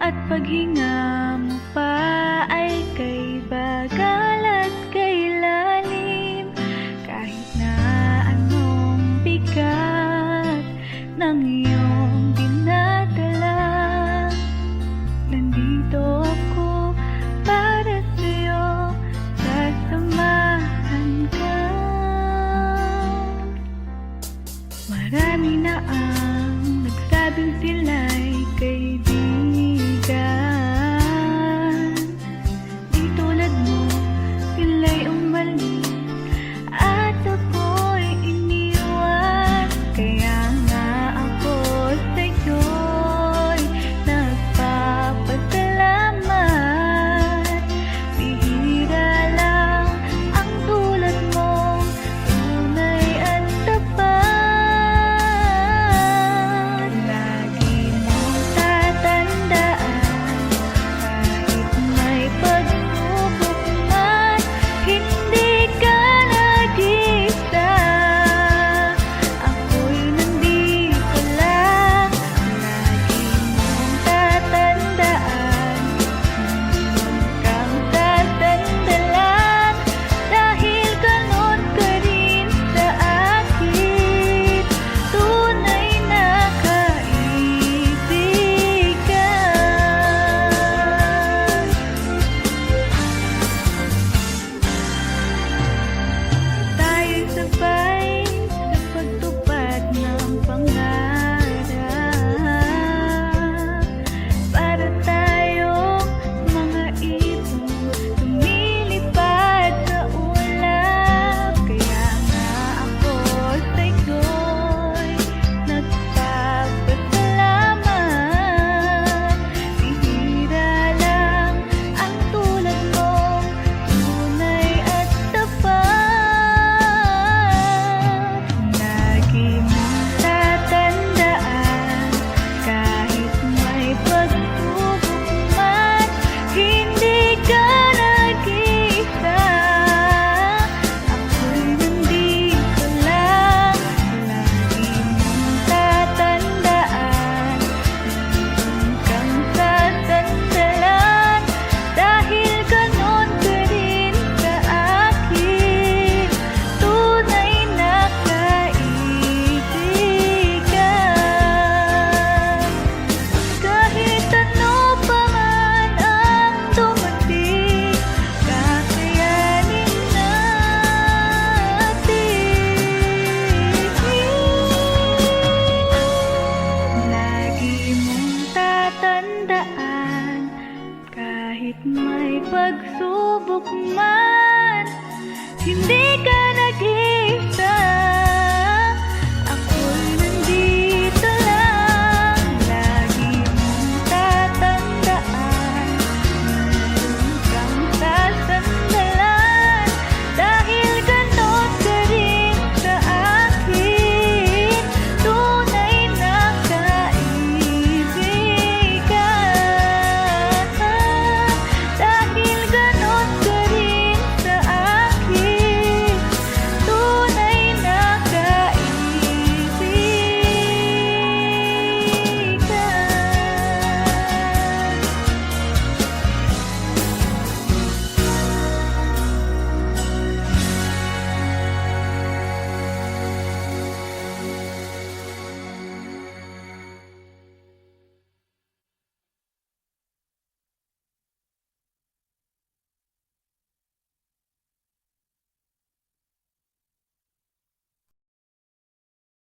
at paghinga mo pa ay kay bagal at kay lalim. Kahit na anong bigat ng iyong dinadala, nandito ako para sa'yo, sasamahan ka. Marami na ang nagsabing sila'y kaibigan, di tulad mo, sila'y umalis at ako'y iniwan. Kaya nga ako sa'yo'y nagpapasalamat. Bihira lang ang tulad mong tunay at tapat. Lagi mong tatandaan, kahit may pagsubok man, hindi ka nag-isa. Ako'y nandito lang. Lagi mong tatandaan, meron kang sasandalan, dahil ganon ka rin sa akin, tunay na kaibigan. Tayo'y sabay sa pagtupad ng pangarap, para tayong mga ibon lumilipad sa ulap. Kaya nga ako sa'yo'y nagpapasalamat. Bihira lang ang tulad mong tunay at tapat. Lagi mong tatandaan, kahit may pagsubok man, hindi ka nag-isa. Ako'y nandito lang. Lagi mong tatandaan, meron kang sasandalan, dahil ganon ka rin sa akin, tunay na kaibigan. Kahit ano pa man ang dumating, kakayanin natin. Lagi mong tatandaan, kahit may pagsubok man, hindi ka